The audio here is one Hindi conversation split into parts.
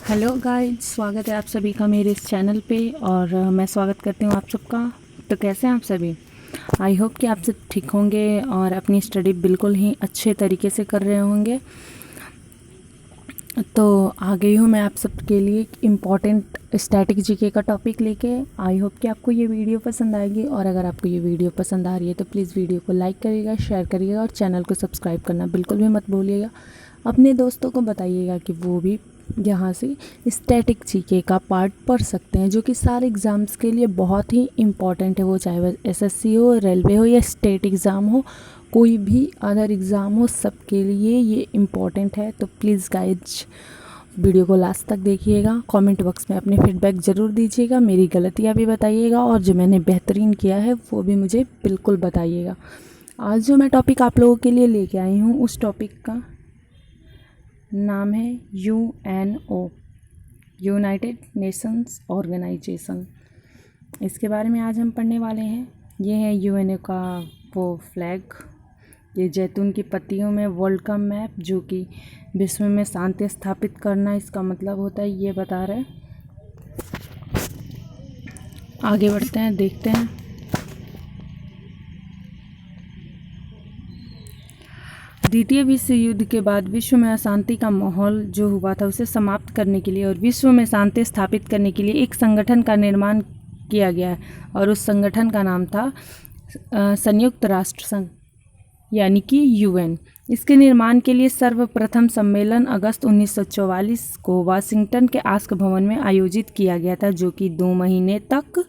हेलो गाइस, स्वागत है आप सभी का मेरे इस चैनल पे। और मैं स्वागत करती हूँ आप सबका। तो कैसे हैं आप सभी? आई होप कि आप सब ठीक होंगे और अपनी स्टडी बिल्कुल ही अच्छे तरीके से कर रहे होंगे। तो आ गई हूँ मैं आप सबके लिए एक इम्पॉर्टेंट स्टैटिक जीके का टॉपिक लेके। आई होप कि आपको ये वीडियो पसंद आएगी, और अगर आपको ये वीडियो पसंद आ रही है तो प्लीज़ वीडियो को लाइक करिएगा, शेयर करिएगा और चैनल को सब्सक्राइब करना बिल्कुल भी मत भूलिएगा। अपने दोस्तों को बताइएगा कि वो भी यहाँ से स्टैटिक जीके का पार्ट पढ़ सकते हैं, जो कि सारे एग्ज़ाम्स के लिए बहुत ही इम्पॉर्टेंट है। वो चाहे वह एसएससी हो, रेलवे हो या स्टेट एग्ज़ाम हो, कोई भी अदर एग्ज़ाम हो, सबके लिए ये इम्पॉर्टेंट है। तो प्लीज़ गाइज वीडियो को लास्ट तक देखिएगा। कमेंट बॉक्स में अपने फीडबैक ज़रूर दीजिएगा, मेरी गलतियाँ भी बताइएगा और जो मैंने बेहतरीन किया है वो भी मुझे बिल्कुल बताइएगा। आज जो मैं टॉपिक आप लोगों के लिए लेके आई हूँ, उस टॉपिक का नाम है यूएनओ, यूनाइटेड नेशंस ऑर्गेनाइजेशन। इसके बारे में आज हम पढ़ने वाले हैं। ये है यूएनओ का वो फ्लैग, ये जैतून की पत्तियों में वर्ल्ड का मैप, जो कि विश्व में शांति स्थापित करना इसका मतलब होता है, ये बता रहे हैं। आगे बढ़ते हैं, देखते हैं। द्वितीय विश्व युद्ध के बाद विश्व में अशांति का माहौल जो हुआ था उसे समाप्त करने के लिए और विश्व में शांति स्थापित करने के लिए एक संगठन का निर्माण किया गया है, और उस संगठन का नाम था संयुक्त राष्ट्र संघ, यानी कि यूएन। इसके निर्माण के लिए सर्वप्रथम सम्मेलन अगस्त 1944 को वाशिंगटन के आस्क भवन में आयोजित किया गया था, जो कि 2 महीने तक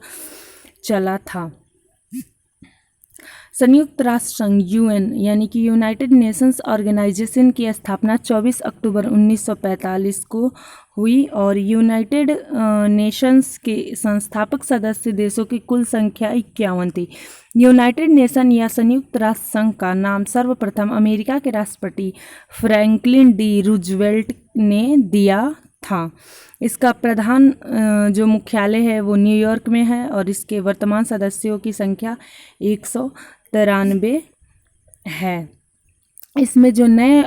चला था। संयुक्त राष्ट्र संघ यूएन यानी कि यूनाइटेड नेशंस ऑर्गेनाइजेशन की स्थापना 24 अक्टूबर 1945 को हुई, और यूनाइटेड नेशंस के संस्थापक सदस्य देशों की कुल संख्या 51 थी। यूनाइटेड नेशन या संयुक्त राष्ट्र संघ का नाम सर्वप्रथम अमेरिका के राष्ट्रपति फ्रैंकलिन डी रूजवेल्ट ने दिया था। इसका प्रधान जो मुख्यालय है वो न्यूयॉर्क में है, और इसके वर्तमान सदस्यों की संख्या 193 है। इसमें जो नए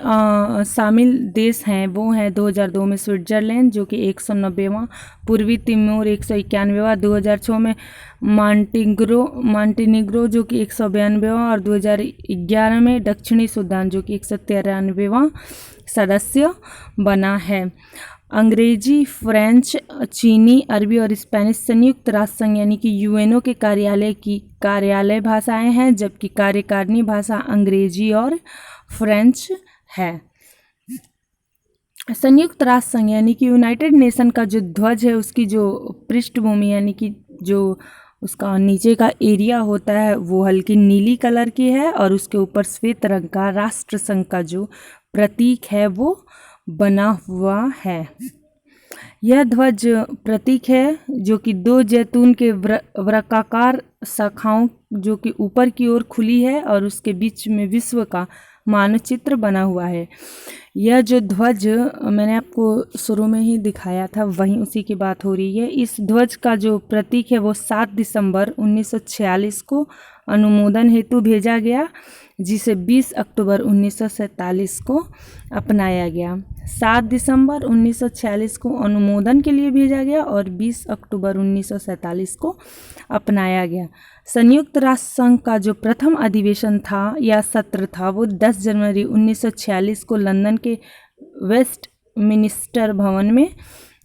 शामिल देश हैं वो हैं 2002 में स्विट्ज़रलैंड, जो कि 190वां, पूर्वी तिमोर 191वां, 2006 में मॉन्टेनिग्रो जो कि 192वां, और 2011 में दक्षिणी सूडान जो कि 193वां सदस्य बना है। अंग्रेजी, फ्रेंच, चीनी, अरबी और स्पेनिश संयुक्त राष्ट्र संघ यानी कि यूएनओ के कार्यालय की कार्यालय भाषाएं हैं, जबकि कार्यकारिणी भाषा अंग्रेजी और फ्रेंच है। संयुक्त राष्ट्र संघ यानी कि यूनाइटेड नेशन का जो ध्वज है, उसकी जो पृष्ठभूमि यानी कि जो उसका नीचे का एरिया होता है वो हल्की नीली कलर की है, और उसके ऊपर श्वेत रंग का राष्ट्र संघ का जो प्रतीक है वो बना हुआ है। यह ध्वज प्रतीक है जो कि 2 जैतून के वृत्ताकार शाखाओं जो कि ऊपर की ओर खुली है, और उसके बीच में विश्व का मानचित्र बना हुआ है। यह जो ध्वज मैंने आपको शुरू में ही दिखाया था, वहीं उसी की बात हो रही है। इस ध्वज का जो प्रतीक है वो 7 दिसंबर 1946 को अनुमोदन हेतु भेजा गया, जिसे 20 अक्टूबर 1947 को अपनाया गया। 7 दिसंबर 1946 को अनुमोदन के लिए भेजा गया और 20 अक्टूबर 1947 को अपनाया गया। संयुक्त राष्ट्र संघ का जो प्रथम अधिवेशन था या सत्र था वो 10 जनवरी 1946 को लंदन के वेस्टमिनिस्टर भवन में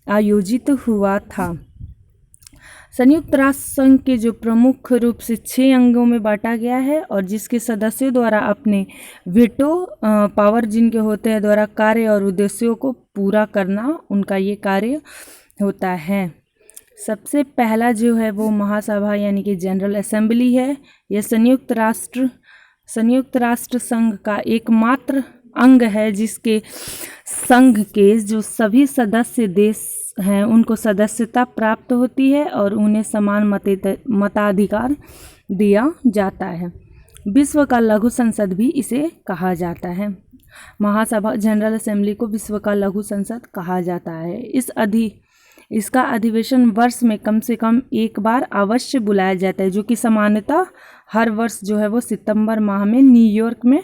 आयोजित हुआ था। संयुक्त राष्ट्र संघ के जो प्रमुख रूप से 6 अंगों में बांटा गया है, और जिसके सदस्यों द्वारा अपने वीटो पावर जिनके होते हैं द्वारा कार्य और उद्देश्यों को पूरा करना उनका ये कार्य होता है। सबसे पहला जो है वो महासभा यानी कि जनरल असेंबली है। यह संयुक्त राष्ट्र संघ का एकमात्र अंग है जिसके संघ के जो सभी सदस्य देश हैं उनको सदस्यता प्राप्त होती है और उन्हें समान मताधिकार दिया जाता है। विश्व का लघु संसद भी इसे कहा जाता है। महासभा जनरल असेंबली को विश्व का लघु संसद कहा जाता है। इसका अधिवेशन वर्ष में कम से कम एक बार अवश्य बुलाया जाता है, जो कि सामान्यतः हर वर्ष जो है वो सितंबर माह में न्यूयॉर्क में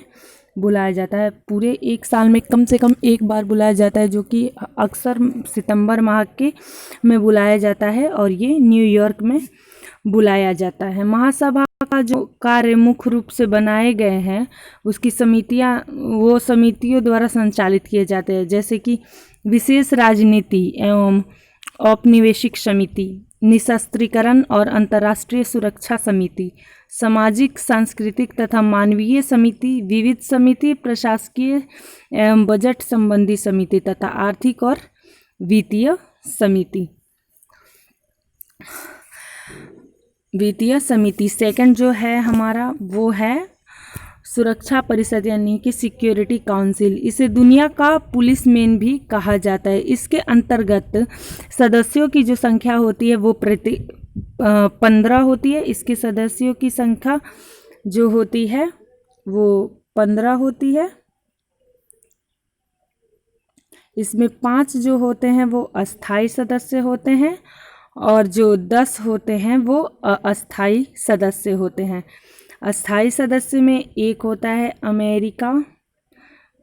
बुलाया जाता है। पूरे एक साल में कम से कम एक बार बुलाया जाता है, जो कि अक्सर सितंबर माह के में बुलाया जाता है और ये न्यूयॉर्क में बुलाया जाता है। महासभा का जो कार्य मुख्य रूप से बनाए गए हैं उसकी समितियां वो समितियों द्वारा संचालित किए जाते हैं, जैसे कि विशेष राजनीति एवं औपनिवेशिक समिति, निशस्त्रीकरण और अंतर्राष्ट्रीय सुरक्षा समिति, सामाजिक सांस्कृतिक तथा मानवीय समिति, विविध समिति, प्रशासकीय एवं बजट संबंधी समिति तथा आर्थिक और वित्तीय समिति। वित्तीय समिति सेकंड जो है हमारा वो है सुरक्षा परिषद यानी कि सिक्योरिटी काउंसिल। इसे दुनिया का पुलिस मैन भी कहा जाता है। इसके अंतर्गत सदस्यों की जो संख्या होती है वो 15 होती है। इसके सदस्यों की संख्या जो होती है वो 15 होती है। इसमें 5 जो होते हैं वो अस्थाई सदस्य होते हैं और जो 10 होते हैं वो अस्थाई सदस्य होते हैं। अस्थाई सदस्य में एक होता है अमेरिका,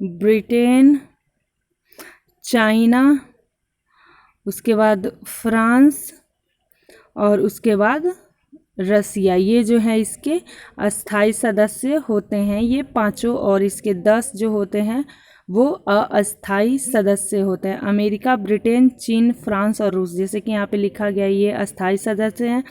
ब्रिटेन, चाइना, उसके बाद फ्रांस और उसके बाद रसिया। ये जो है इसके अस्थाई सदस्य होते हैं ये पांचों, और इसके 10 जो होते हैं वो अस्थाई सदस्य होते हैं। अमेरिका, ब्रिटेन, चीन, फ्रांस और रूस, जैसे कि यहाँ पे लिखा गया ये अस्थाई सदस्य हैं।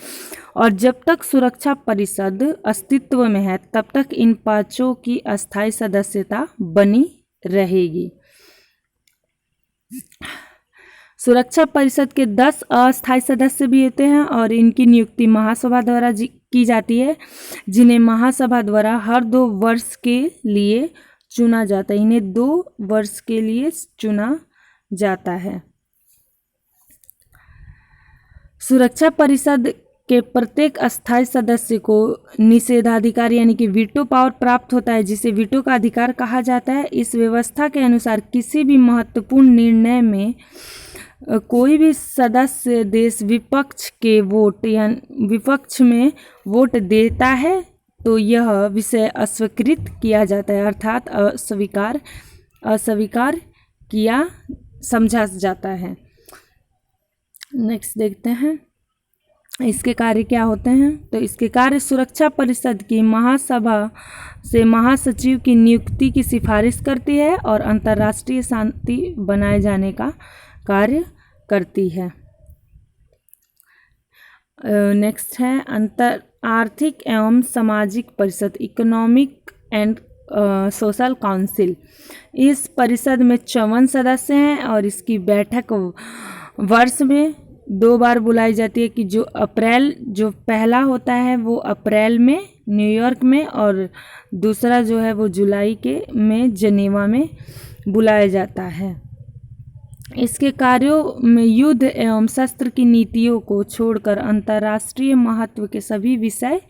और जब तक सुरक्षा परिषद अस्तित्व में है तब तक इन पांचों की अस्थाई सदस्यता बनी रहेगी। सुरक्षा परिषद के 10 अस्थायी सदस्य भी होते हैं और इनकी नियुक्ति महासभा द्वारा की जाती है, जिन्हें महासभा द्वारा हर 2 वर्ष के लिए चुना जाता है। इन्हें 2 वर्ष के लिए चुना जाता है। सुरक्षा परिषद के प्रत्येक अस्थायी सदस्य को निषेधाधिकार यानी कि वीटो पावर प्राप्त होता है, जिसे वीटो का अधिकार कहा जाता है। इस व्यवस्था के अनुसार किसी भी महत्वपूर्ण निर्णय में कोई भी सदस्य देश विपक्ष के वोट या विपक्ष में वोट देता है तो यह विषय अस्वीकृत किया जाता है, अर्थात अस्वीकार किया समझा जाता है। नेक्स्ट देखते हैं इसके कार्य क्या होते हैं। तो इसके कार्य सुरक्षा परिषद की महासभा से महासचिव की नियुक्ति की सिफारिश करती है और अंतर्राष्ट्रीय शांति बनाए जाने का कार्य करती है। नेक्स्ट है आर्थिक एवं सामाजिक परिषद, इकोनॉमिक एंड सोशल काउंसिल। इस परिषद में 54 सदस्य हैं और इसकी बैठक वर्ष में 2 बार बुलाई जाती है, कि जो पहला होता है वो अप्रैल में न्यूयॉर्क में और दूसरा जो है वो जुलाई में जनेवा में बुलाया जाता है। इसके कार्यों में युद्ध एवं शस्त्र की नीतियों को छोड़कर अंतर्राष्ट्रीय महत्व के सभी विषय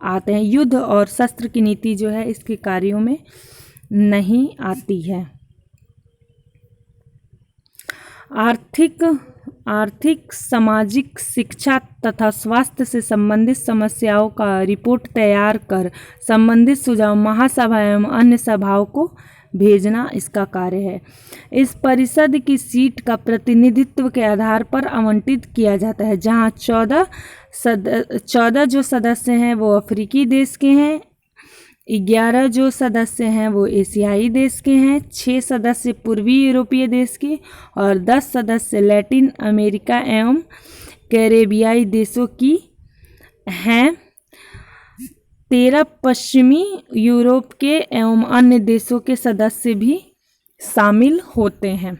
आते हैं। युद्ध और शस्त्र की नीति जो है इसके कार्यों में नहीं आती है। आर्थिक, सामाजिक, शिक्षा तथा स्वास्थ्य से संबंधित समस्याओं का रिपोर्ट तैयार कर संबंधित सुझाव महासभा एवं अन्य सभाओं को भेजना इसका कार्य है। इस परिषद की सीट का प्रतिनिधित्व के आधार पर आवंटित किया जाता है, जहां 14 जो सदस्य हैं वो अफ्रीकी देश के हैं, 11 जो सदस्य हैं वो एशियाई देश के हैं, 6 सदस्य पूर्वी यूरोपीय देश के और 10 सदस्य लैटिन अमेरिका एवं कैरेबियाई देशों की हैं। 13 पश्चिमी यूरोप के एवं अन्य देशों के सदस्य भी शामिल होते हैं।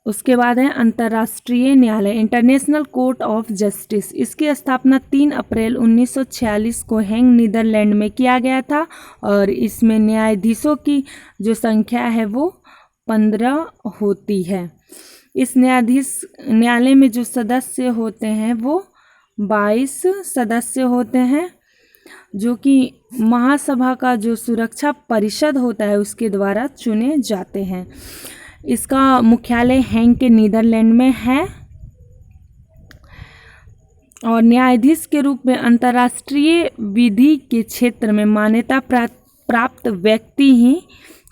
उसके बाद है अंतर्राष्ट्रीय न्यायालय, इंटरनेशनल कोर्ट ऑफ जस्टिस। इसकी स्थापना 3 अप्रैल 1946 को हेग नीदरलैंड में किया गया था और इसमें न्यायाधीशों की जो संख्या है वो 15 होती है। इस न्यायालय में जो सदस्य होते हैं वो 22 सदस्य होते हैं, जो कि महासभा का जो सुरक्षा परिषद होता है उसके द्वारा चुने जाते हैं। इसका मुख्यालय हेग के नीदरलैंड में है। और न्यायाधीश के रूप में अंतर्राष्ट्रीय विधि के क्षेत्र में मान्यता प्राप्त व्यक्ति ही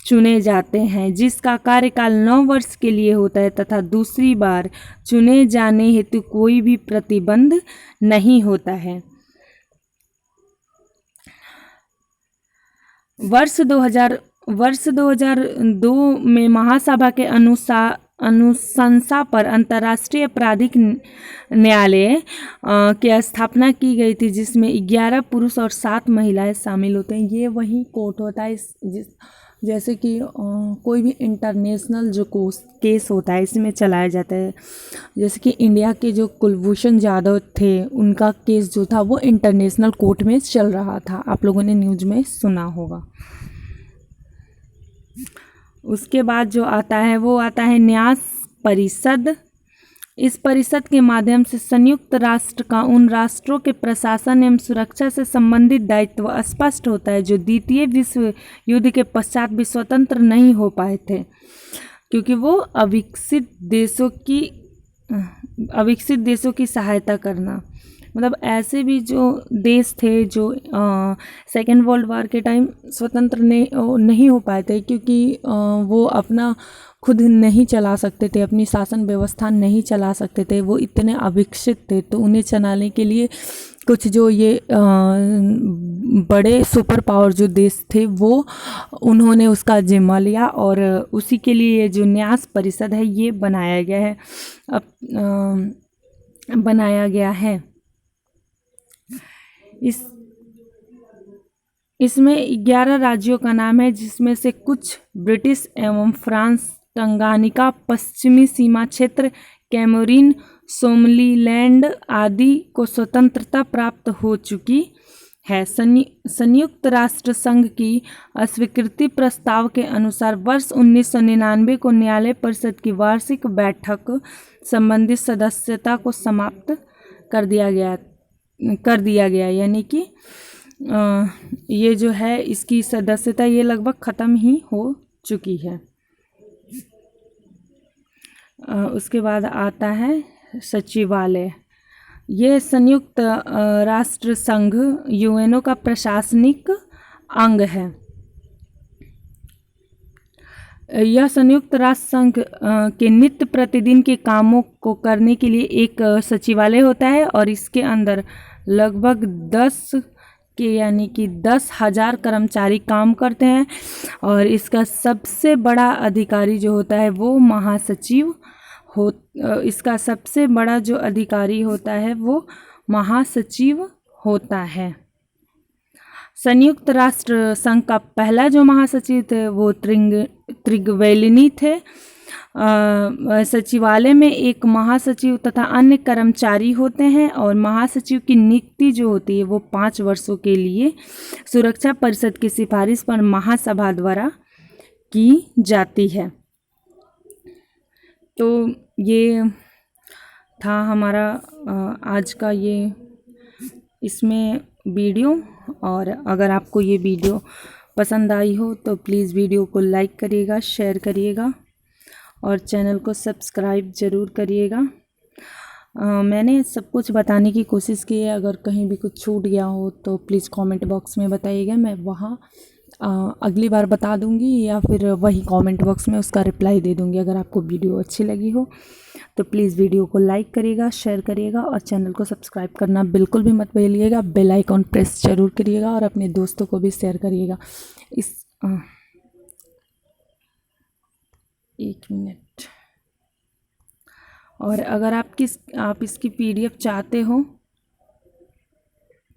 चुने जाते हैं, जिसका कार्यकाल 9 वर्ष के लिए होता है तथा दूसरी बार चुने जाने हेतु कोई भी प्रतिबंध नहीं होता है। वर्ष 2002 में महासभा के अनुशंसा पर अंतर्राष्ट्रीय आपराधिक न्यायालय की स्थापना की गई थी, जिसमें 11 पुरुष और 7 महिलाएं शामिल होते हैं। ये वही कोर्ट होता है जैसे कि कोई भी इंटरनेशनल जो केस होता है इसमें चलाया जाता है। जैसे कि इंडिया के जो कुलभूषण जाधव थे, उनका केस जो था वो इंटरनेशनल कोर्ट में चल रहा था, आप लोगों ने न्यूज़ में सुना होगा। उसके बाद जो आता है वो आता है न्यास परिषद। इस परिषद के माध्यम से संयुक्त राष्ट्र का उन राष्ट्रों के प्रशासन एवं सुरक्षा से संबंधित दायित्व स्पष्ट होता है जो द्वितीय विश्व युद्ध के पश्चात भी स्वतंत्र नहीं हो पाए थे, क्योंकि वो अविकसित देशों की सहायता करना, मतलब ऐसे भी जो देश थे जो सेकेंड वर्ल्ड वार के टाइम स्वतंत्र नहीं हो पाए थे, क्योंकि वो अपना खुद नहीं चला सकते थे, अपनी शासन व्यवस्था नहीं चला सकते थे, वो इतने अविकसित थे। तो उन्हें चलाने के लिए कुछ जो ये बड़े सुपर पावर जो देश थे वो उन्होंने उसका जिम्मा लिया और उसी के लिए ये जो न्यास परिषद है ये बनाया गया है। इसमें 11 राज्यों का नाम है, जिसमें से कुछ ब्रिटिश एवं फ्रांस, टंगानिका, पश्चिमी सीमा क्षेत्र, कैमरून, सोमलीलैंड आदि को स्वतंत्रता प्राप्त हो चुकी है। संयुक्त राष्ट्र संघ की अस्वीकृति प्रस्ताव के अनुसार वर्ष 1999 को न्यायालय परिषद की वार्षिक बैठक संबंधित सदस्यता को समाप्त कर दिया गया, यानी कि ये जो है इसकी सदस्यता ये लगभग ख़त्म ही हो चुकी है। उसके बाद आता है सचिवालय। ये संयुक्त राष्ट्र संघ यूएनओ का प्रशासनिक अंग है। यह संयुक्त राष्ट्र संघ के नित्य प्रतिदिन के कामों को करने के लिए एक सचिवालय होता है और इसके अंदर लगभग 10,000 कर्मचारी काम करते हैं और इसका सबसे बड़ा अधिकारी जो होता है वो महासचिव होता है। संयुक्त राष्ट्र संघ का पहला जो महासचिव थे वो त्रिगवेलिनी थे। सचिवालय में एक महासचिव तथा अन्य कर्मचारी होते हैं और महासचिव की नियुक्ति जो होती है वो 5 वर्षों के लिए सुरक्षा परिषद की सिफारिश पर महासभा द्वारा की जाती है। तो ये था हमारा आज का ये इसमें वीडियो, और अगर आपको ये वीडियो पसंद आई हो तो प्लीज़ वीडियो को लाइक करिएगा, शेयर करिएगा और चैनल को सब्सक्राइब ज़रूर करिएगा। मैंने सब कुछ बताने की कोशिश की है, अगर कहीं भी कुछ छूट गया हो तो प्लीज़ कमेंट बॉक्स में बताइएगा, मैं वहाँ अगली बार बता दूंगी या फिर वही कमेंट बॉक्स में उसका रिप्लाई दे दूंगी। अगर आपको वीडियो अच्छी लगी हो तो प्लीज़ वीडियो को लाइक करिएगा, शेयर करिएगा और चैनल को सब्सक्राइब करना बिल्कुल भी मत भूलिएगा। बेल आइकॉन प्रेस ज़रूर करिएगा और अपने दोस्तों को भी शेयर करिएगा। एक मिनट, और अगर आप इसकी PDF चाहते हो